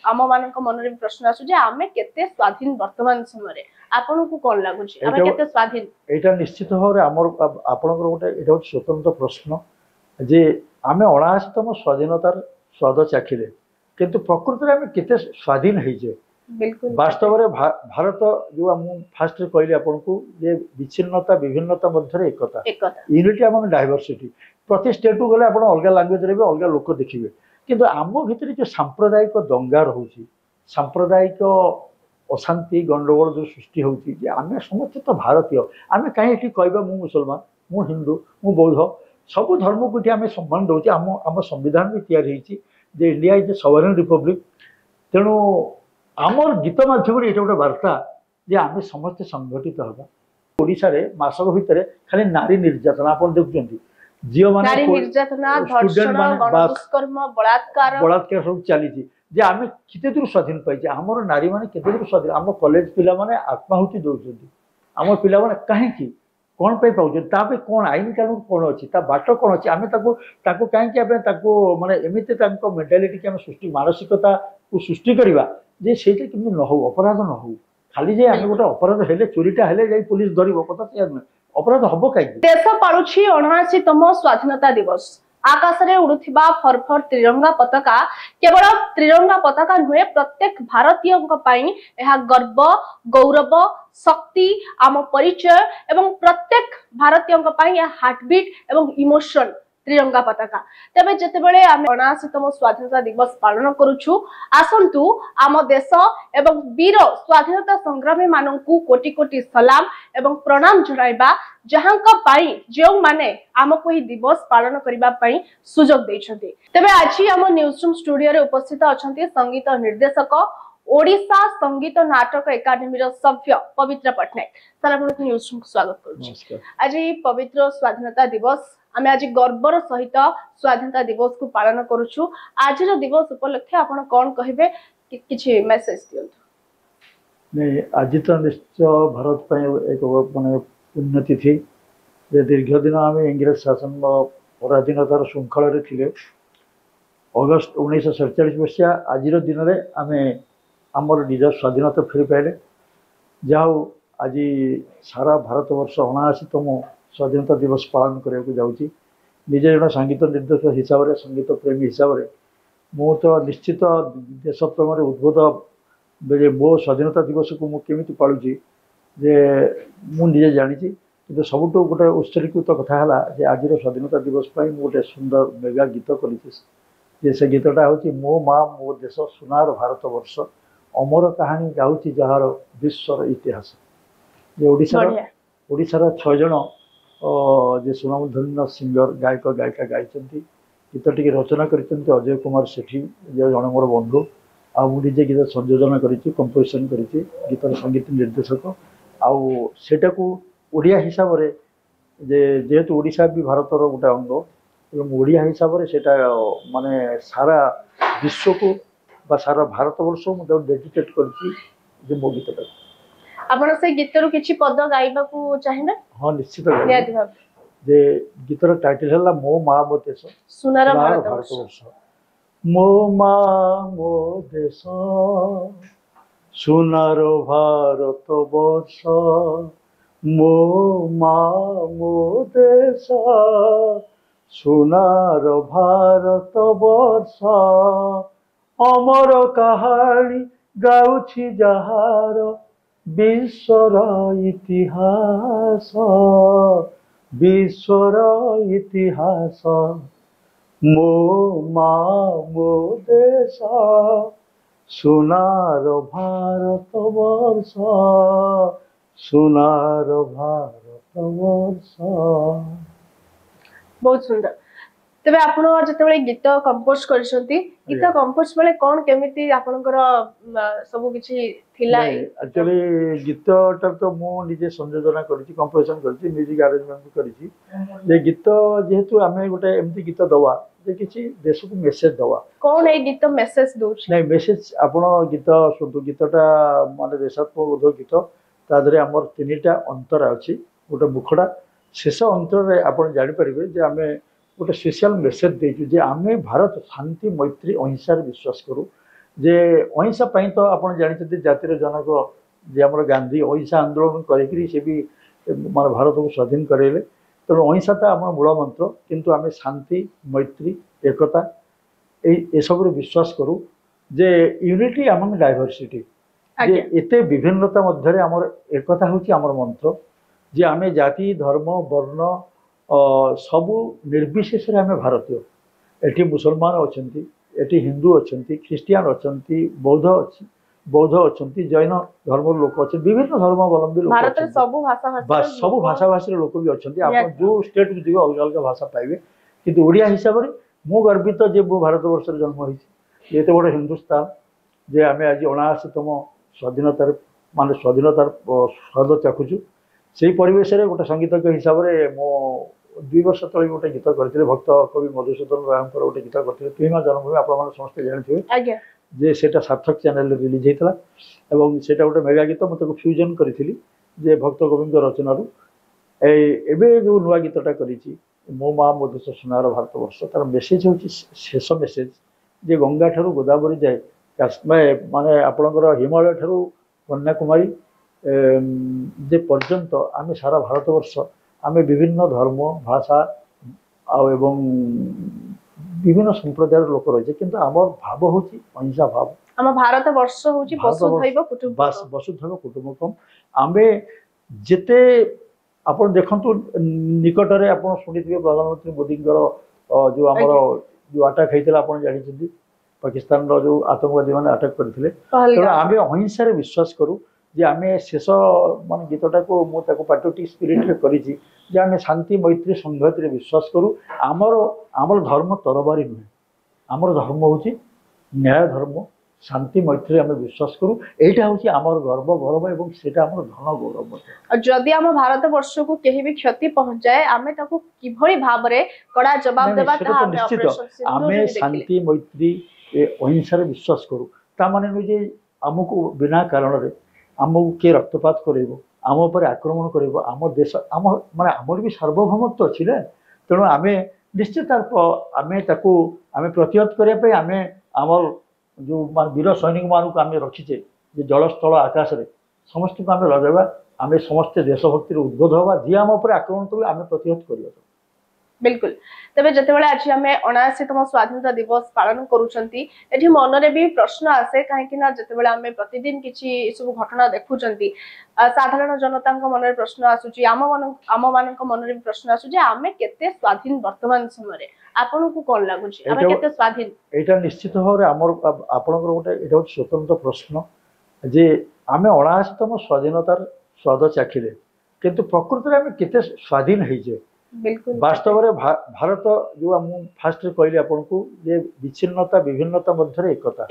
आम मान मन में प्रश्न आसु आम केते स्वाधीन वर्तमान समय आपन को कौन लगुच आम केते स्वाधीन एटा निश्चित भाव में आमर आपणकर गोटे एटा स्वतंत्र प्रश्न जे आम 79तम स्वाधीनतार स्वाद चाखिले किंतु प्रकृति में आम केते स्वाधीन होइजे बिल्कुल वास्तव में भारत जो फास्ट कहली आपन को जे विच्छिन्नता विभिन्नता मध्य एकता यूनिटी आम डायवर्सिटी प्रति स्टेट को गले आप अलग लांगुएज रे अलग लोक देखिए किंतु आम भितर जो सांप्रदायिक दंगा रोचे सांप्रदायिक अशांति गंडगोल जो सृष्टि होती आम समस्त तो भारतीय आम कहीं कहवा मु मुसलमान मु हिंदू मु बौद्ध सब धर्म को आम सम्मान दौचे आम संविधान भी तैयारी जे India is a sovereign republic तेणु आमर गीत माध्यम ये गोटे वार्ता जे आम समस्ते संगठित हवा ओडिशा रे मासक भितर खाली नारी निर्यातना आप देखुं झील नारी निर्यातना धर्षण गणदुष्कर्म बलात्कार बलात्कार सब चली जे आम केते दूर स्वाधीन पाइचे आमर नारी माने केते दूर स्वाधीन आम कॉलेज पिला माने आत्माहुति दौरान आम पिला माने कहीं कौन पे पाउछन तापे कौन आईन कानून कौन अच्छी बाट कौन अच्छी आम कहीं माने एमती मेंटालिटी की सृष्टि मानसिकता को सृष्टि करवा जे सेटा किंतु न हो अपराध न हो खाली जे आम गोटे अपराध हेले चोरीटा हेले जाई पुलिस धरिबो कथा से अपराध हबो काई देश पालुछि 79तम स्वाधीनता दिवस आकाश रे उड़ुथिबा फरफर त्रिरंगा पताका केवल त्रिरंगा पताका नुहे प्रत्येक भारतीय गर्व गौरव शक्ति आम परिचय एवं प्रत्येक भारतीय हार्टबीट एवं इमोशन त्रिरंगा पताका तेबे जेतेबेले आम 79तम स्वाधीनता दिवस पालन करूछु आसंतु आम देश एवं वीर स्वाधीनता संग्रामी माननकु कोटि कोटि सलाम एवं प्रणाम जणाइबा जहांका पाई जो माने आमको ही दिवस पालन करिबा पाई सुजोग दैछथि तेबे आज आम न्यूज़रूम स्टूडियो रे उपस्थित अछंती संगीत निर्देशक ओडिशा संगीत नाटक एकाडेमी सभ्य पवित्र पटनायक सर आपन न्यूज़रूम स्वागत करूछु आज पवित्र स्वाधीनता दिवस आम आज गर्वर सहित स्वाधीनता दिवस को पालन करूछु आज दिवस उपलक्षे आपण कौन कहबे किछि मेसेज दियंतु नहीं आज तो निश्चय भारत पे एक माने पुण्यतिथि जे दीर्घ दिन आम इंग्रेज शासन पराधीनतार श्रृंखल थे अगस्ट 1947 मसीहा आज दिन में आम आमर निज स्वाधीनता फेरी पाइले जाऊ आज सारा भारत वर्ष 79तम स्वाधीनता दिवस पालन करने जाऊँगी निजे जन संगीत निर्देशक हिसाब से संगीत प्रेमी हिसाब से मु तो निश्चित देश प्रेम उद्बोध बेले मो स्वाधीनता दिवस को मुझे पालुची जे मुझे जानी कि सबुठ गोटे उत्सर्गीकृत कथा है आज स्वाधीनता दिवस पर गोटे सुंदर मेगा गीत कर से गीतटा हूँ मो माँ मो देश सुनार भारत वर्ष अमर कहानी गाँची जार विश्वर इतिहास ओडिशार 6 जन जे सुनामधन्य सिंगर गायक गायिका गाई गीत टी रचना कर अजय कुमार सेठी जे जन मोर बंधु आ मुझे गीत संयोजन करी कंपोजिशन करी गीतर संगीत निर्देशक आटा को ओडिया हिसाब से जेहेतु ओडिशा भी भारतर गोटे अंग एवं ओडिया हिसाब से माने सारा विश्व को सारा भारत वर्ष मुझे डेडिकेट कर मो गीतटा आपण से गीतर किछि पद गाइबा को चाहिबे हां निश्चित जे गीतर टाइटल हला मो मां मो देश सुनार भारत वर्ष मो मां मो देश सुनार भारत वर्ष मो मां मो देश सुनार भारत वर्ष अमर कहानी गाउछि जहार विश्वर इतिहास मो मां मो देश सुनार भारत वर्ष सुनार भारत वर्ष बहुत सुंदर तबे आपण जतबेले गीत कंपोज करछंती गीत कंपोज बेले कोन केमिति आपनकर सब किछि थिला एक्चुअली गीतटा तो मु निजे संयोजन करछि कंपोजिशन करछि म्यूजिक अरेंजमेंट करछि जे गीत जेहेतु आमे गोटे एमती गीत दवा जे किछि देश को मेसेज दवा कोन ए गीत मेसेज दोछ नै मेसेज आपण गीत सुंदर गीतटा माने देशात्मक उद्योग गीत तादरे हमर तीनटा अंतर अछि गोटे मुखडा शेष अंतर रे आपण जानि परिबे जे आमे गोटे स्पेशल मेसेज देचु जे आमे भारत शांति मैत्री अहिंसा विश्वास करूँ जे अहिंसा तो आप जानते जातिर जनक जे आम गांधी अहिंसा आंदोलन करी से भी मान भारत को स्वाधीन करेले तेणु अहिंसाटा आम मूल मंत्र किंतु आम शांति मैत्री एकता ये सब विश्वास करूँ जे यूनिटी अमंग डायवर्सिटी जे एते विभिन्नता मध्य आमर एकता हूँ आमर मंत्र जे आम जाति धर्म वर्ण सबू निर्विशेष आम भारतीय एटी मुसलमान अच्छा एटी हिंदू अच्छा ख्रीस्टियान अच्छा बौद्ध अच्छा जैन धर्म लोक अच्छे विभिन्न धर्मावलंबी लोक सब भाषा भाषी लोक भी अच्छा आप जो स्टेट को जी अलग अलग भाषा पाइबे किंतु ओडिया हिसाब से मु गर्वित जे मो भारत वर्ष जन्म होती ये बड़े हिंदुस्तान जे आम आज 79तम स्वाधीनतार मान स्वाधीनतार स्वाद चाखुचु से परिवेश गोटे संगीतज्ञ हिसाब से मो 2 वर्ष तले गोटे गीत करते भक्त कवि मधुसूदन राय गोटे गीत करते तुहिमा जन्मभूमि आप समस्त जानते जे सेटा सार्थक चैनल रिलीज होता है सेटा गोटे मेगा गीत मुझे फ्यूजन करी जे भक्त कवि रचनारू एबे जो नुआ गीतटा करी मो माँ मधुस सुनार भारत वर्ष तार मेसेज हूँ शेष मेसेज जे गंगा ठारू गोदावरी जाए माने आपणकर हिमालय ठारू कन्याकुमारी जे पर्यंत आम सारा भारत वर्ष आम विभिन्न धर्म भाषा एवं विभिन्न संप्रदाय लोक रही किंतु आमर भाव हूँ अहिंसा भाव आम भारत वर्ष हूँ वसुधैव कुटुंबकम आम जेते आप देखु निकटरे आप शुणी प्रधानमंत्री मोदी जो आमर जो अटैक होता आप जानते पाकिस्तान जो आतंकवादी मैंने अटैक करते तेणु आम अहिंसा विश्वास करूँ जे आम शेष मान गीतटा को मुझे पाट्रियोटिक स्पिरिट कर आम शांति मैत्री संहति विश्वास करूँ आमर धर्म तरबारी नुहे आमर धर्म हूँ न्याय धर्म शांति मैत्री आम विश्वास करूँ यहाँ हूँ आमर गर्व गौरव और सेटा आम धन गौरव जदि आम भारत वर्ष को कहीं भी क्षति पहुंचाए आम कि भाव में कड़ा जवाब देवा निश्चित आम शांति मैत्री अहिंसा विश्वास करूँ ताने नुहे आमको बिना कारण आमको किए रक्तपात आम उपर आक्रमण कर देश आम माने आमर भी सार्वभौमत्व अच्छी ना तेणु आम निश्चित आम आम प्रतिहत करने आम आमर जो वीर सैनिक मानक आम रखीचे जल स्थल आकाश रे समस्त को आम लगे आम समस्ते देशभक्ति उद्बोध हवा जी आम उपर आक्रमण कर आम प्रतिहत कर बिल्कुल तेज जिते आज आम 79तम स्वाधीनता दिवस पालन करूछंती एठी मनरे भी प्रश्न आसे कहीं जिते आम प्रतिदिन किसी सब घटना देखुं साधारण जनता मन प्रश्न आसूची आम मान मन भी प्रश्न आसूची आम केते स्वाधीन वर्तमान समय आपन को कौन लगुच आम केते स्वाधीन एटा निश्चित भाव आमर आपनकर गोटे एटा स्वतंत्र प्रश्न जे आम 79तम स्वाधीनतार स्वाद चाखिले किंतु प्रकृति आम केते स्वाधीन होइजे वास्तव में भारत जो फास्ट कहली आपन को जे विच्छिन्नता विभिन्नता मध्य एकता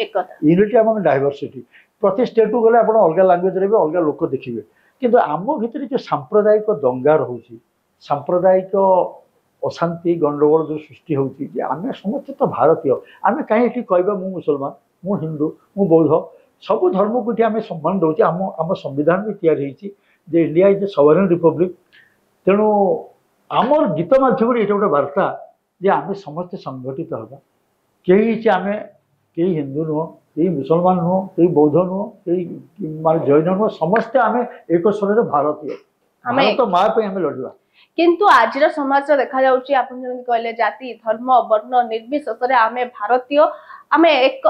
यूनिटी आम डायवर्सिटी प्रति स्टेट को गले आप अलग लैंग्वेज रे भी अलग लोक देखिए किंतु आम भितर जो सांप्रदायिक दंगा रोचे सांप्रदायिक अशांति गंडगोल जो सृष्टि होती आम समस्त तो भारतीय आम कहीं कहवा मु मुसलमान मु हिंदू मु बौद्ध सब धर्म को आम सम्मान दौचे आम संविधान भी तैयारी जे India is a sovereign republic तेणु आमर गीत माध्यम ये गोटे वार्ता जे आम समस्ते संगठित हवा कहीं आम कहीं हिंदू नुह कहीं मुसलमान नुह कहीं बौद्ध नुह कहीं मान जैन नुह समस्ते आम एक स्वर भारतीय भारत माँ पे आम लड़वा किंतु आज समाज देखा जाउची आपन जन कहले जाति धर्म वर्ण निर्विशेष आम भारतीय आम एक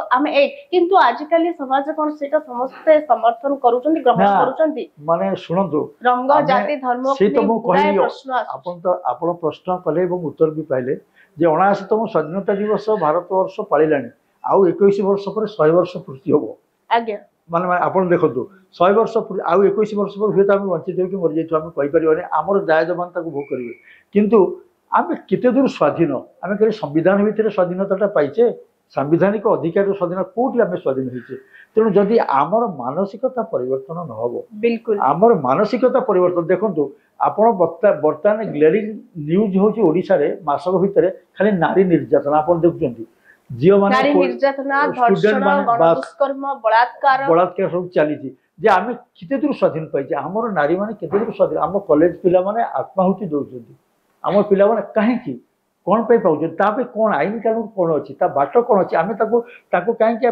किंतु आजिकल समाज कौन सेटा समस्ते समर्थन करूचंती ग्रहण करूचंती माने सुनंतु रंग जाति धर्म से तो मु कहली आपन प्रश्न कले एवं उत्तर भी पाइले जे 79तम स्वाधीनता दिवस भारत वर्ष पालिलानी आउ 21 वर्ष पर 100 वर्ष पूर्ति होबो आज्ञा माने आपन देखंतु 100 वर्ष आउ 21 वर्ष पर हुए आम वंचित होकर मर जाइछु आम कहि परिबाने आमर दायजमान ताको भोग करिवे किंतु आम केते दूर स्वाधीन आम कहीं संविधान भितर स्वाधीनता पाइचे सांविधानिक अधिकार स्वाधीन कौटी आम स्वाधीन होइछे तेणु जदि आमर मानसिकता परिवर्तन न हो बिल्कुल आमर मानसिकता परिवर्तन देखंतु आपण बर्तमान ग्लेरिंग न्यूज होची ओडिसा रे मासक भितर खाली नारी निर्यातना आपण देखुचंती झियो माने नारी निर्यातना धर्षण गणदुष्कर्म बलात्कार सब चली जे आम केते दूर स्वाधीन पाइछे आमर नारी माने केते दूर स्वाधीन आम कॉलेज पिला माने आत्माहुति दउचंती आम पिला माने काहे की कौन पे पाउछन तापे कौन आईन कानून कौन अच्छी बाट कौन अच्छी आम कहीं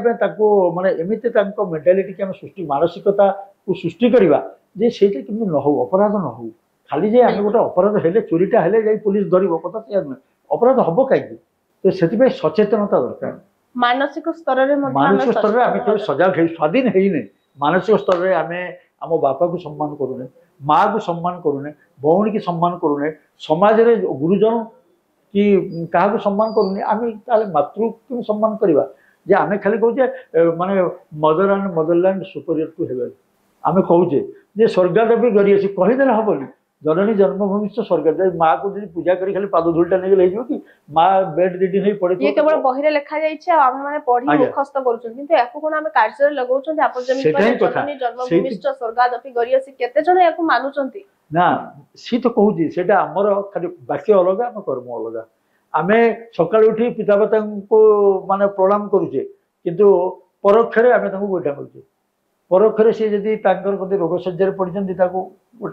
माने एमती मेंटालिटी की सृष्टि मानसिकता को सृष्टि करवा जे से न हो अपराध न हो खाली जे आम गोटे अपराध हेले चोरीटा हेले जाई पुलिस धरिबो कथा से नुहे अपराध हम कहीं तो से सचेतनता दरकार मानसिक स्तर रे मानसिक स्तर में आम केवल सजग है स्वाधीन है नहीं मानसिक स्तर में आम आम बापा को सम्मान करूने माँ को सम्मान करूने भौणी की सम्मान करूने समाज रे गुरुजन कि क्या सम्मान करूनी आम मातृ को सम्मान करवा जे आम खाली कहे माने mother and motherland superior to heaven आम कहे जे स्वर्गादेवी गरी अच्छी कहीदेले हेनी जननी जन्मभूमि स्वर्ग माँ को जी पूजा करी खाली पाद धूलटा नहीं कि माँ बेड रिडिंग हो पड़े ये केवल बहिरे लिखा जाइए आम माने पढ़ी मुखस्त करूछन किंतु याकू कोन आम कार्य लगाउछन आपण जेमि जननी जन्मभूमि स्वर्गादेवी गरी अच्छी केते जण याकू मानुचंती ना सी तो कहूँ सेटा आमर खाली बाक्य अलग आम कर्म अलग आम सका उठी पितामाता को माने प्रणाम करुचे किंतु परोक्षरे आम गोइठा करुचे परोक्षरे सी जदि रोग सज्जार पड़ते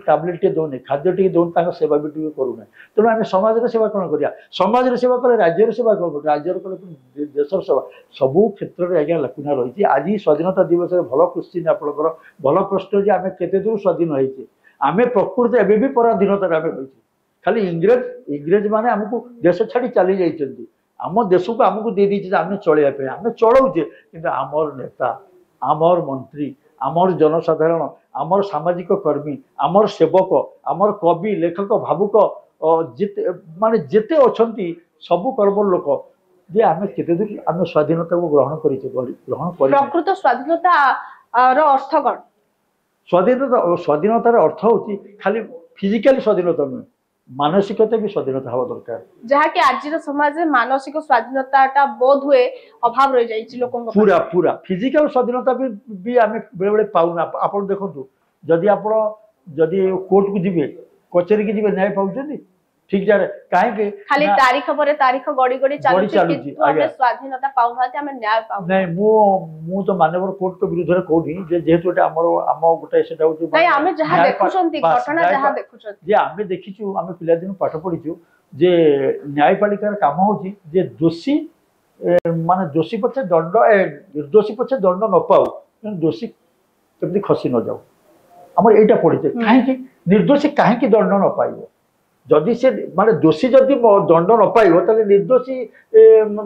टैबलेट टे दौने खाद्य टे दौन सेवा भी टे करूना तेणु आम समाज सेवा कौन करा समाज सेवा कले राज्यर सेवा कौन कर राज्यर कले देशर सेवा सबू क्षेत्र में आज्ञा लकुना रही आज स्वाधीनता दिवस भल क्वेश्चन आपंकर भल प्रश्न आम केते दूर स्वाधीन होइछे आम प्रकृति एवं भी पराधीनता आम रही खाली इंग्रेज माने आमको देश छाड़ी चली जाइए आम देश को आमको दे दीजिए आम चलवाई आम चलाऊे कि आमर नेता आमर मंत्री आमर जनसाधारण आमर सामाजिक कर्मी आमर सेवक आमर कवि लेखक भावुक जिते माने जिते अच्छी सबू कर्म लोक जे आम केते दूर आम स्वाधीनता को ग्रहण प्रकृत स्वाधीनता अर्थ कौन स्वाधीनतार अर्थ हूँ खाली फिजिकल स्वाधीनता नुहे मानसिकता भी स्वाधीनता हवा दरकार जहाँ कि आज समाज में मानसिक स्वाधीनता बोध हुए अभाव रही जाइए लोगों पूरा पूरा फिजिकल स्वाधीनता भी आम बेले बेले पाऊना आप देखो जदि आप जदि कोर्ट को जी कचेरी की जी न्याय पाँच ठीक जाए कहीं खाली तारीख पर तारीख गड़ी गड़ी चलुची स्वाधीनता पाउना हम न्याय पाउ नहीं मु तो मानव कोर्ट के विरुद्ध कहूनी जेहेतु आम गोटे आम देखीचु आम पिलादिन पाठ पढ़ीचु जे न्यायपालिकार काम हूँ जे दोषी माने दोषी पछे दंड निर्दोषी पछे दंड न पाऊ दोषी कमी खसी न जाऊ आम यहाँ पढ़ीचे कहीं निर्दोषी कहीं दंड न पाइब जदि से माने दोषी जदि दंड न पाइब ताले निर्दोषी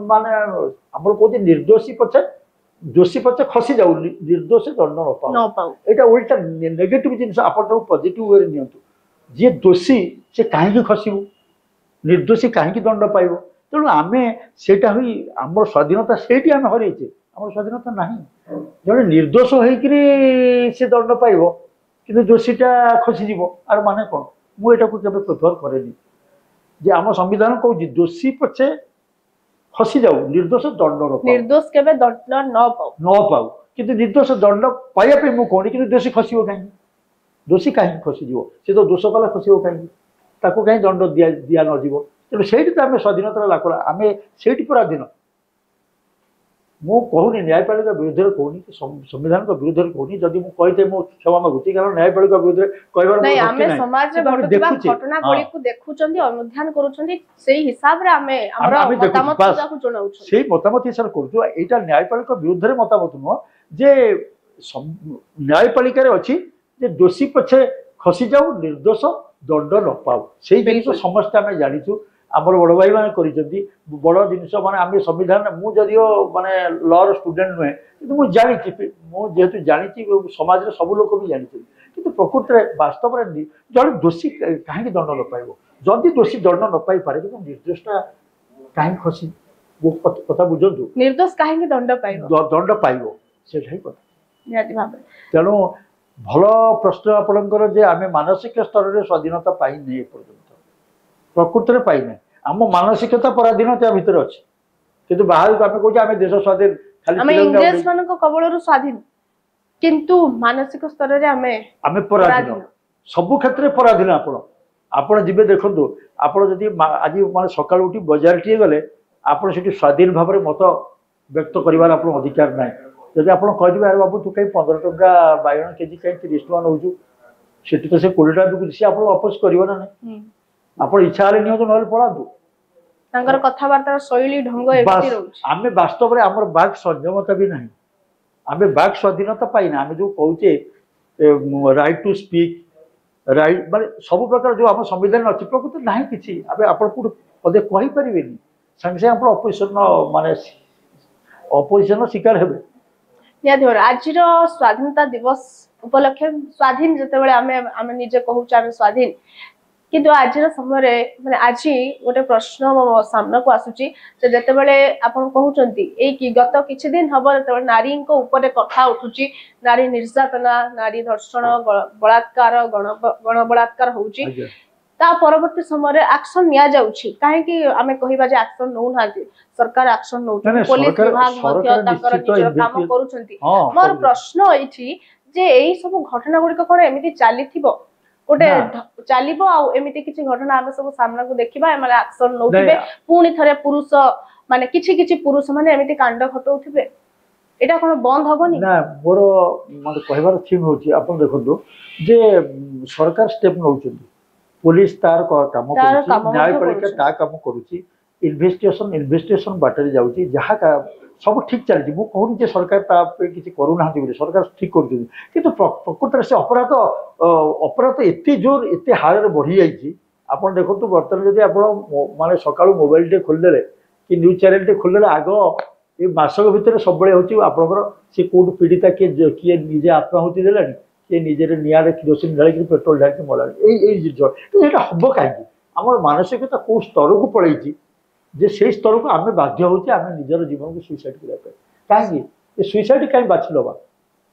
माने हमर कहते निर्दोषी पछे दोषी पछे खसी जाऊ निर्दोषी दंड न पाऊ एटा उल्टा नेगेटिव जिनस आपण पॉजिटिव वे नियंतु जे दोषी से कहीं खसब निर्दोषी कहीं दंड पाइब तेणु आम सेटा हुई आम स्वाधीनता से आम हरइचे आम स्वाधीनता नहीं जड़े निर्दोष होकर से दंड पाइब कि दोषीटा खसीज आर माने कौन मुझे प्रिफर करेनि जे आम संविधान कहूँ दोषी पछे खसी जाऊ निर्दोष दंड निर्दोष केबे दंड न पाऊ किंतु निर्दोष दंड पाइबा मुझे कहूनी कि दोषी खसब कहीं दोषी कहीं खसीज सी तो दोष कला खसब कहीं कहीं दंड दिया न जीव तेणु से आम स्वाधीनता लाभ आम से पराधीन मु कहूनी न्यायपालिका विरुद्ध कहूनी संविधान विरुद्ध कहूनी जदि मुझे क्षमा मागुची कारण न्यायपालिका विरुद्ध कहबार समाज घटनावली को देखुचंदी अनुध्यान करूचंदी सेही हिसाब रे आमे हमरा मतामत को जणाउछ सेही मतामत हिसाब करूछु एटा न्यायपालिका विरुद्ध रे मतामत न जे न्यायपालिका रे अछि जे दोषी पछे खसी जाऊ निर्दोष दंड न पाऊ सेही जिनिस समस्त आमे जानिछु आमर बड़ भाई मैंने बड़ जिनस माने आम संविधान मुझे माने लर स्टूडेंट नुहे कि मुझे जेहेतु जानी समाज रे सब लोक भी जानी कि प्रकृति में वास्तव में जड़े दोषी कहीं दंड न पाइब जदि दोषी दंड न पाई पारे कि निर्दोषटा कहीं खसी वो कथा बुझंतु निर्दोष कहीं दंड पाइब से तेणु भल प्रश्न आपणकर जे आम मानसिक स्तर में स्वाधीनता पाई नहीं पर्यंत प्रकृति में पाई ना आम मानसिकता पराधीनता भीतर अच्छी किंतु बाहर को आम कहे देश स्वाधीन खाली इंग्रेज मान कबल स्वाधीन किंतु मानसिक स्तर में आम पराधीन सबु क्षेत्र में पराधीन आपण जी देखो आपड़ जदि आज मैं सका उठी बजार टी गले आप स्वाधीन भाव में मत व्यक्त कर अधिकार ना जब आप कहे अरे बाबू तू कहीं 15 टंका बैगण केजी कहीं 30 टका नौ से तो से 20 टका बिकुची सी आप वापस कर आप इच्छा हेल्ले नियंतु ना पढ़ातु ତାଙ୍କର କଥାବାର୍ତ୍ତାର ଶୈଳୀ ଢଙ୍ଗ ଏମିତି ରହୁଛି। ଆମେ ବାସ୍ତବରେ ଆମର ବାକ୍ ସଂଯମତା ବି ନାହିଁ, ଆମେ ବାକ୍ ସ୍ୱାଧୀନତା ପାଇନା। ଆମେ ଯୋଉ କହୁଛେ ରାଇଟ୍ ଟୁ ସ୍ପିକ୍, ରାଇଟ୍ ମାନେ ସବୁ ପ୍ରକାର ଯୋଉ ଆମ ସମ୍ବିଧାନ ଅଛି ପ୍ରକୃତ ନାହିଁ କିଛି। ଆମେ ଆପଣ କୋଉଠି ପଦେ କହିପାରିବେନି, ସାଙ୍ଗେ ସାଙ୍ଗେ ଆପଣ ଅପୋଜିସନ ଶିକାର ହେବେ। ନିହାତି ଭାବରେ ଆଜିର ସ୍ୱାଧୀନତା ଦିବସ ଉପଲକ୍ଷେ ସ୍ୱାଧୀନ ଯେତେବେଳେ ଆମେ ନିଜେ କହୁଛେ ଆମେ ସ୍ୱାଧୀନ, କିନ୍ତୁ ଆଜିର ସମୟରେ ମାନେ ଆଜି ଗୋଟେ ପ୍ରଶ୍ନ ମୋ ସାମ୍ନାକୁ ଆସୁଛି ଯେ ଯେତେବେଳେ ଆପଣ କହୁଛନ୍ତି ଏଇ ଗତ କିଛି ଦିନ ହବ ଯେତେବେଳେ ନାରୀଙ୍କ ଉପରେ କଥା ଉଠୁଛି, ନାରୀ ନିର୍ଯାତନା, ନାରୀ ଧର୍ଷଣ, ବଳାତ୍କାର, ଗଣ ବଳାତ୍କାର ହଉଛି, ତା ପରବର୍ତ୍ତୀ ସମୟରେ ଆକ୍ସନ ନିଆଯାଉଛି। କାହିଁକି ଆମେ କହିବା ଯେ ଆକ୍ସନ ନଉନାହାନ୍ତି? ସରକାର ଆକ୍ସନ ନଉଛନ୍ତି, ପୋଲିସ ବିଭାଗ ମଧ୍ୟ ତାଙ୍କର ନିଜର କାମ କରୁଛନ୍ତି। ମୋର ପ୍ରଶ୍ନ ଏଇଠି ଯେ ଏଇ ସବୁ ଘଟଣା ଗୁଡିକ କଣ ଏମିତି ଚାଲିଥିବ, ଗୋଟେ ଚାଲିବ ଆଉ ଏମିତି କିଛି ଘଟଣା ଆମେ ସବୁ ସାମ୍ନାକୁ ଦେଖିବା, ଏମାନେ ଆକ୍ସନ ନଉଥିବେ, ପୁଣି ଥରେ ପୁରୁଷ ମାନେ କିଛି ପୁରୁଷ ମାନେ ଏମିତି କାଣ୍ଡ ଘଟଉଥିବେ, এটা কোন বন্ধ হবনি? না, ମୋର ମାନେ କହିବାର ଥିମ୍ ହେଉଛି ଆପଣ ଦେଖନ୍ତୁ ଯେ ସରକାର ଷ୍ଟେପ୍ ନେଉଛନ୍ତି, ପୋଲିସ ତାର କାମ କରୁଛି, ନ୍ୟାୟପାଳିକା ତା କାମ କରୁଛି, ଇନଭେଷ୍ଟିଗେସନ ବାଟରେ ଯାଉଛି, ଯାହା ସବୁ ଠିକ ଚାଲିଛି। ମୁଁ କହୁନି ଯେ ସରକାର ତା ପାଇଁ କିଛି କରୁନାହାନ୍ତି ବୋଲି, ସରକାର ଠିକ କରୁଛନ୍ତି, କିନ୍ତୁ ପ୍ରକୃତରେ ସେ ଅପରାଧ ଏତେ ଜୋର ଏତେ ହାରରେ ବଢିଯାଇଛି। ଆପଣ ଦେଖନ୍ତୁ ବର୍ତ୍ତମାନ ଯଦି ଆପଣ ମାନେ ସକାଳୁ ମୋବାଇଲଟେ ଖୋଲିଦେଲେ କି ନ୍ୟୁଜ ଚ୍ୟାନେଲଟେ ଖୋଲିଦେଲେ, ଆଗ ଏ ମାସକ ଭିତରେ ସବୁବେଳେ ହେଉଛି ଆପଣଙ୍କର ସେ କୋଉଠୁ ପୀଡ଼ିତା କିଏ ନିଜେ ଆତ୍ମାହୁତି ଦେଲାଣି, କିଏ ନିଜରେ ନିଆଁରେ କିରୋସିନ ଢାଳିକି ପେଟ୍ରୋଲ ଢାଳିକି ମଲାଣି। ଏଇ ଜିନିଷ କିନ୍ତୁ ଏଇଟା ହବ କାହିଁକି? ଆମର ମାନସିକତା କୋଉ ସ୍ତରକୁ ପଳେଇଛି ଯେ ସେଇ ସ୍ତରକୁ ଆମେ ବାଧ୍ୟ ହଉଛେ ଆମେ ନିଜର ଜୀବନକୁ ସୁଇସାଇଡ କରିବା ପାଇଁ। କାହିଁକି ଏ ସୁଇସାଇଡ କାହିଁକି ବାଛି ନେବା?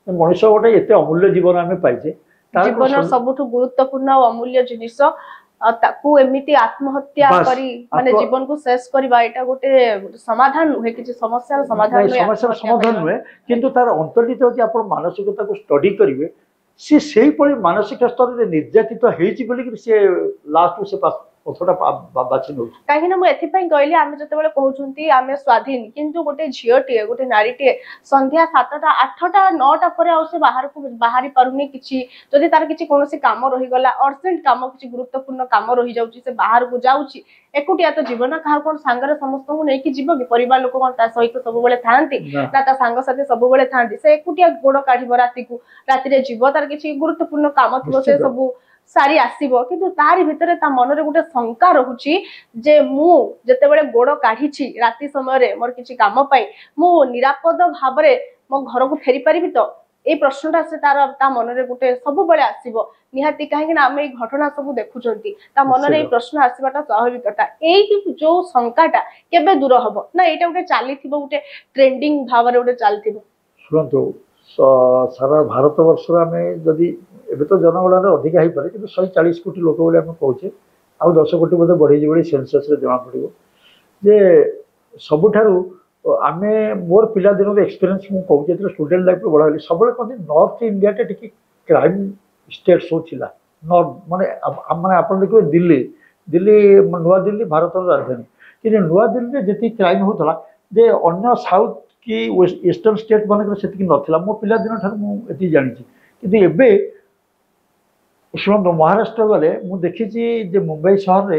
ମଣିଷ ଗୋଟେ ଏତେ ଅମୂଲ୍ୟ ଜୀବନ ଆମେ ପାଇଛେ, ଜୀବନର ସବୁଠୁ ଗୁରୁତ୍ୱପୂର୍ଣ୍ଣ ଆଉ ଅମୂଲ୍ୟ ଜିନିଷ, ତାକୁ ଏମିତି ଆତ୍ମହତ୍ୟା କରି ମାନେ ଜୀବନକୁ ଶେଷ କରିବା, ଏଇଟା ଗୋଟେ ସମାଧାନ ନୁହେଁ, କିଛି ସମସ୍ୟାର ସମାଧାନ ନୁହେଁ। କିନ୍ତୁ ତାର ଅନ୍ତର୍ନିହିତ ହେଉଛି ଆପଣ ମାନସିକତାକୁ ଷ୍ଟଡି କରିବେ, ସେ ସେଇଭଳି ମାନସିକ ସ୍ତରରେ ନିର୍ଯାତିତ ହେଇଛି ବୋଲିକି ସେ ଲାଷ୍ଟକୁ ସେ ପଥଟା ବାଛି ନେଉଛି। କାହିଁକି ନା ମୁଁ ଏଥିପାଇଁ କହିଲି, ଆମେ ଯେତେବେଳେ କହୁଛନ୍ତି ଆମେ ସ୍ୱାଧୀନ, କିନ୍ତୁ ଗୋଟେ ଝିଅଟିଏ ଗୋଟେ ନାରୀଟିଏ ସନ୍ଧ୍ୟା 7ଟା 8ଟା 9ଟା ପରେ ଆଉ ସେ ବାହାରକୁ ବାହାରି ପାରୁନି, କିଛି ଯଦି ତାର କିଛି କୌଣସି କାମ ରହିଗଲା, ଅର୍ଜେଣ୍ଟ କାମ, କିଛି ଗୁରୁତ୍ୱପୂର୍ଣ୍ଣ କାମ ରହିଯାଉଛି, ସେ ବାହାରକୁ ଯାଉଛି, ଏକୁଟିଆ ତ ଯିବ ନା, କାହାକୁ କଣ ସାଙ୍ଗରେ ସମସ୍ତଙ୍କୁ ନେଇକି ଯିବ କି? ପରିବାର ଲୋକ କଣ ତା ସହିତ ସବୁବେଳେ ଥାଆନ୍ତି ନା ତା ସାଙ୍ଗସାଥି ସବୁବେଳେ ଥାଆନ୍ତି? ସେ ଏକୁଟିଆ ଗୋଡ କାଢିବ, ରାତିରେ ଯିବ, ତାର କିଛି ଗୁରୁତ୍ୱପୂର୍ଣ୍ଣ କାମ ଥିବ, ସେ ସବୁ ସାରି ଆସିବ, କିନ୍ତୁ ତାରି ଭିତରେ ତା ମନରେ ଗୋଟେ ଶଙ୍କା ରହୁଛି ଯେ ମୁଁ ଯେତେବେଳେ ଗୋଡ କାଢିଛି ରାତି ସମୟରେ ମୋର କିଛି କାମ ପାଇଁ, ମୁଁ ନିରାପଦ ଭାବରେ ମୋ ଘରକୁ ଫେରି ପାରିବି ତ? ଏଇ ପ୍ରଶ୍ନଟା ସେ ତା ମନରେ ଗୋଟେ ସବୁବେଳେ ଆସିବ ନିହାତି। କାହିଁକି ନା ଆମେ ଏଇ ଘଟଣା ସବୁ ଦେଖୁଛନ୍ତି, ତା ମନରେ ଏଇ ପ୍ରଶ୍ନ ଆସିବାଟା ସ୍ୱାଭାବିକତା। ଏଇ ଯୋଉ ଶଙ୍କାଟା କେବେ ଦୂର ହବ ନା ଏଇଟା ଗୋଟେ ଚାଲିଥିବ, ଗୋଟେ ଟ୍ରେଣ୍ଡିଂ ଭାବରେ ଗୋଟେ ଚାଲିଥିବ? ଶୁଣନ୍ତୁ, ସାରା ଭାରତ ବର୍ଷରେ ଆମେ ଯଦି ଏବେ ତ ଜନଗଣନା ଅଧିକା ହେଇପାରେ, କିନ୍ତୁ 140 କୋଟି ଲୋକ ବୋଲି ଆମେ କହୁଛେ, ଆଉ 10 କୋଟି ବୋଧେ ବଢ଼ିଯିବ ବୋଲି ସେନ୍ସସରେ ଜଣାପଡ଼ିବ। ଯେ ସବୁଠାରୁ ଆମେ ମୋର ପିଲାଦିନର ଏକ୍ସପିରିଏନ୍ସ ମୁଁ କହୁଛି, ଯେତେବେଳେ ଷ୍ଟୁଡେଣ୍ଟ ଲାଇଫ୍ରୁ ବଡ଼ ହେଲି, ସବୁବେଳେ କହନ୍ତି ନର୍ଥ ଇଣ୍ଡିଆଟା ଟିକେ କ୍ରାଇମ୍ ଷ୍ଟେଟ୍ ସବୁ ଥିଲା। ମାନେ ଆପଣ ଦେଖିବେ ଦିଲ୍ଲୀ ନୂଆଦିଲ୍ଲୀ ଭାରତର ରାଜଧାନୀ, କିନ୍ତୁ ନୂଆଦିଲ୍ଲୀରେ ଯେତିକି କ୍ରାଇମ୍ ହେଉଥିଲା ଯେ ଅନ୍ୟ ସାଉଥ କି ଇଷ୍ଟର୍ଣ୍ଣ ଷ୍ଟେଟ୍ ମାନଙ୍କରେ ସେତିକି ନଥିଲା। ମୋ ପିଲାଦିନ ଠାରୁ ମୁଁ ଏତିକି ଜାଣିଛି। କିନ୍ତୁ ଏବେ ଶୁଣନ୍ତୁ, ମହାରାଷ୍ଟ୍ର ଗଲେ ମୁଁ ଦେଖିଛି ଯେ ମୁମ୍ବାଇ ସହରରେ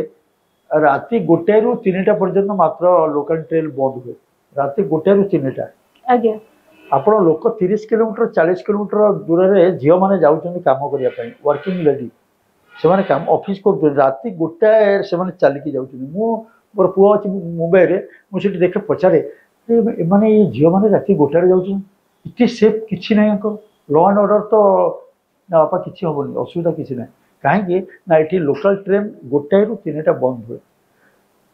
ରାତି 1ଟାରୁ 3ଟା ପର୍ଯ୍ୟନ୍ତ ମାତ୍ର ଲୋକାଲ ଟ୍ରେନ୍ ବନ୍ଦ ହୁଏ, ରାତି 1ଟାରୁ 3ଟା। ଆଜ୍ଞା, ଆପଣ ଲୋକ 30 କିଲୋମିଟର 40 କିଲୋମିଟର ଦୂରରେ ଝିଅମାନେ ଯାଉଛନ୍ତି କାମ କରିବା ପାଇଁ, ୱାର୍କିଂ ଲେଡି, ସେମାନେ କାମ ଅଫିସ କରୁଛନ୍ତି, ରାତି 1ଟାରେ ସେମାନେ ଚାଲିକି ଯାଉଛନ୍ତି। ମୋର ପୁଅ ଅଛି ମୁମ୍ବାଇରେ, ମୁଁ ସେଠି ଦେଖେ, ପଚାରେ ଏମାନେ ଏଇ ଝିଅମାନେ ରାତି 1ଟାରେ ଯାଉଛନ୍ତି, ଏତେ ସେଫ୍ କିଛି ନାହିଁ ଆଙ୍କର, ଲ ଆଣ୍ଡ ଅର୍ଡର ତ ନା ବାପା କିଛି ହବନି, ଅସୁବିଧା କିଛି ନାହିଁ। କାହିଁକି ନା ଏଠି ଲୋକାଲ ଟ୍ରେନ୍ 1ଟାରୁ 3ଟା ବନ୍ଦ ହୁଏ।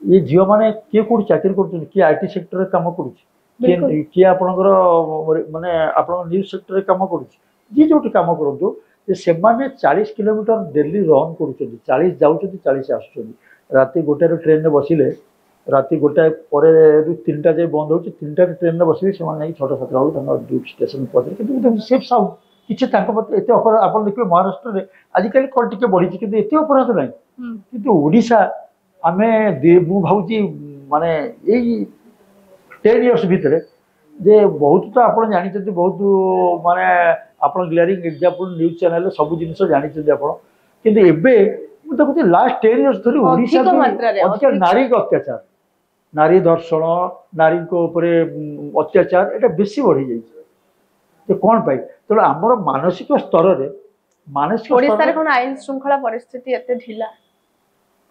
ଏ ଝିଅମାନେ କିଏ କୋଉଠି ଚାକିରି କରୁଛନ୍ତି, କିଏ IT ସେକ୍ଟରରେ କାମ କରୁଛି, କିଏ ଆପଣଙ୍କର ମାନେ ଆପଣଙ୍କ ନ୍ୟୁଜ୍ ସେକ୍ଟରରେ କାମ କରୁଛି, ଯିଏ ଯୋଉଠି କାମ କରନ୍ତୁ, ଯେ ସେମାନେ 40 କିଲୋମିଟର ଡେଲି ରନ୍ କରୁଛନ୍ତି, 40 ଯାଉଛନ୍ତି 40 ଆସୁଛନ୍ତି। ରାତି 1ଟାରେ ଟ୍ରେନରେ ବସିଲେ ରାତି 1ଟା ପରେରୁ 3ଟା ଯାଏ ବନ୍ଦ ହେଉଛି, 3ଟାରେ ଟ୍ରେନରେ ବସିଲେ ସେମାନେ ଯାଇକି 6ଟା 7ଟା ବେଳକୁ ତାଙ୍କ ଡ୍ୟୁଟି ଷ୍ଟେସନ ପହଞ୍ଚିଲେ। କିନ୍ତୁ ସେଫ୍ ସାଉଣ୍ଡ କିଛି ତାଙ୍କ ପ୍ରତି ଏତେ ଅପରାଧ ଆପଣ ଦେଖିବେ ମହାରାଷ୍ଟ୍ରରେ ଆଜିକାଲି କ'ଣ ଟିକେ ବଢିଛି, କିନ୍ତୁ ଏତେ ଅପରାଧ ନାହିଁ। କିନ୍ତୁ ଓଡ଼ିଶା ଆମେ ମୁଁ ଭାବୁଛି ମାନେ ଏଇ 10 ଇୟର୍ସ ଭିତରେ ଯେ ବହୁତ ତ ଆପଣ ଜାଣିଛନ୍ତି, ବହୁତ ମାନେ ଆପଣ ଗ୍ଲାରିଂ ଏକ୍ଜାମ୍ପଲ ନ୍ୟୁଜ୍ ଚ୍ୟାନେଲରେ ସବୁ ଜିନିଷ ଜାଣିଛନ୍ତି ଆପଣ, କିନ୍ତୁ ଏବେ ମୁଁ ଦେଖୁଛି ଲାଷ୍ଟ 10 ଇୟର୍ସ ଧରି ଓଡ଼ିଶା ଅଧିକା ନାରୀ ଅତ୍ୟାଚାର, नारी दर्शन नारी अत्याचार एटा बेसी बढ़ी जाइए तो कौन पाई तेणु आमर मानसिक स्तर रे मानसिक ओडिसा रे कोन आईन श्रृंखला परिस्थिति एते ढिला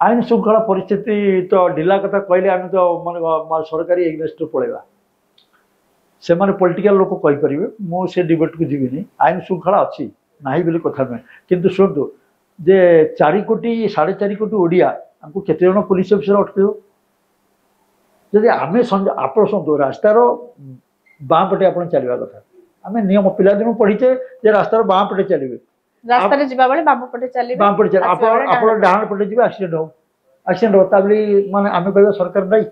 आईन श्रृंखला परिस्थिति तो ढिला कथा कहले आम तो माने सरकारी एग्नेस्ट पड़ेगा से माने पॉलिटिकल लोक कहि परिबे मो से डिबेट को जीविनी आईन श्रृंखला अच्छी नाही बोली कथा नुहे किंतु शुणु जे 4 कोटी 4.5 कोटी ओडिया हमको केते जन पुलिस ऑफिसर अटकेव जदि आमे आप शुणु रास्तार बाँ पटे आप चलवा कथा आम नियम पिला दिन पढ़ीचे जे रास्तार बाँ पटे चलिए रास्ता रे जिबा बेले बाम पटे चली बाँ पटे चल आप डाहाण पटे जी एक्सीडेंट हो ताबली माने आमे कहबा सरकार नहीं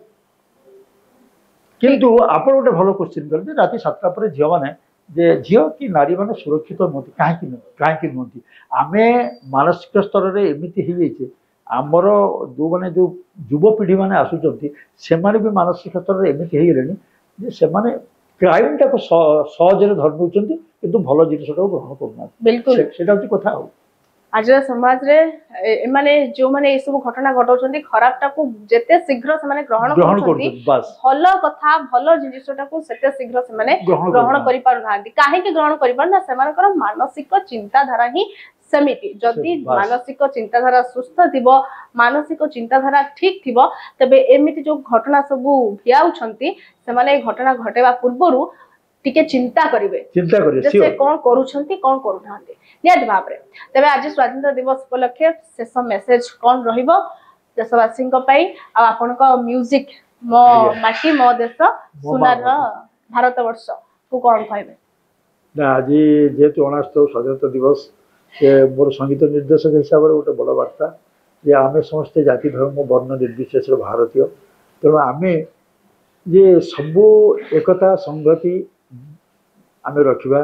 किंतु आप गोटे भल क्वेश्चन करें राति 7टा पर झील मैंने जे झील कि नारी मैंने सुरक्षित नुहति कहीं नुहति आम मानसिक स्तर में एमती हो जाइए आमर जो मैंने जो युवपीढ़ी मैंने आसुच्च से भी मानसिक स्तर में एमती हो गले से क्राइम टाक सहजरे धरी नौ कि भल जिनसा ग्रहण करना बिल्कुल से कथा हो आज समाज रे माने जो माने ए सब घटना घटाउछन्ती खराब टाकू जेते शीघ्र से माने ग्रहण करछन्ती भल कथा भल जिनिसटाकू सेते शीघ्र से माने ग्रहण करि पारु नांती काहे के ग्रहण करि पार ना सेमानकर मानसिक चिंताधारा ही समिति जदि मानसिक चिंताधारा सुस्थ थिबो मानसिक चिंताधारा ठीक थिबो तबे एमिति जो घटना सब भियाउछन्ती से माने घटना घटेबा पूर्वरु टिके चिंता करिवे से कौन करूछन्ती कौन करूनांती नियत भाबरे तबे आज स्वाधीनता दिवस उपलक्षे शेष मेसेज कौन रहिबो देशवासी पई आ आपनक म्यूजिक मो माटी मो देश सुनार भारत वर्ष को कौन कहबे ना आज जेतु 69 स्वाधीनता दिवस से मोर संगीत निर्देशक हिसाब से गोटे बड़ वार्ता जे आमे समस्त जाति धर्म वर्ण निर्विशेष भारतीय तेणु आमे जे सबू एकता संगति आमे रखिबा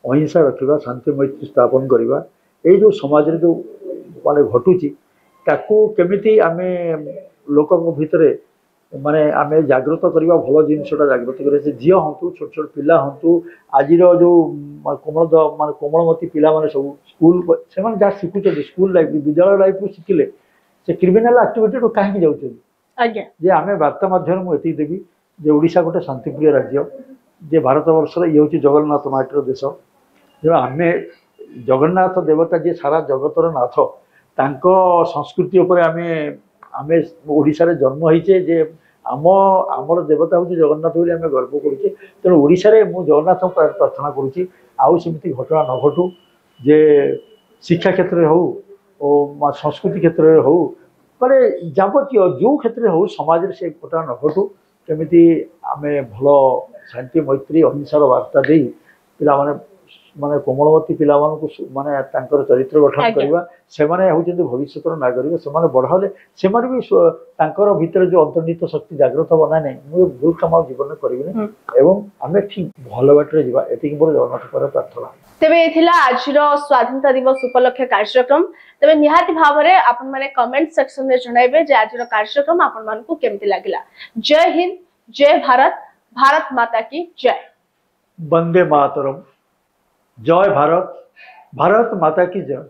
अहिंसा रखिबा शांति मैत्री स्थापन करवा ये जो समाज रे जो माने घटुची ताको केमिति आमे लोक भितर माने आमे जागृत करवा भल जिनसटा जागृत करे से झील हूँ छोट छोट पिला हूँ आज जो कोमल माने कोमलमती पिला माने सब स्कूल से जहाँ शिखुचे स्कूल लाइफ विद्यालय लाइफ शिखिले से क्रिमिनाल एक्टिविटी कहीं जाऊँ जे आमे वार्ता माध्यम मुझे देवी जे ओडिशा गोटे शांतिप्रिय राज्य जे भारत वर्षर ये हूँ जगन्नाथ माटीर देश जो आम जगन्नाथ देवता जी सारा जगतर नाथ तांको संस्कृति उपर आमे ओडिशा रे जन्म होइचे जे आमर देवता हूँ जगन्नाथ बोली आम गर्व करुचे तेणु ओडिशा रे मु जगन्नाथ प्रार्थना करुच्ची आउ सेमती घटना न घटू जे शिक्षा क्षेत्र में हो संस्कृति क्षेत्र में हो माने जावतीय जो क्षेत्र में हो समाज से घटना न घटू केमिति आमे भल शांति मैत्री अहिंसार वार्ता दे पिला माने कोमलवती पिला माने तांकर चरित्र गठन करवा से माने होचंदी भविष्यतर नागरिक से माने बढ़ाले से माने भी तांकर भीतर जो अंतर्निहित शक्ति जागृत बना नहीं मु भूल काम जीवन में करिबिनी एवं आमे ठीक भल बाटरे जीवा एतिक मोर जगन्नाथ पर प्रार्थना तेबे एथिला आजिर स्वाधीनता दिवस उपलक्ष्य कार्यक्रम तेबे निहाती भावरे आपन माने कमेंट सेक्शन में जणाइबे जे आजिर कार्यक्रम आपन मान को केमति लागिला जय हिंद जय भारत भारत माता की जय वंदे मातरम जय भारत भारत माता की जय।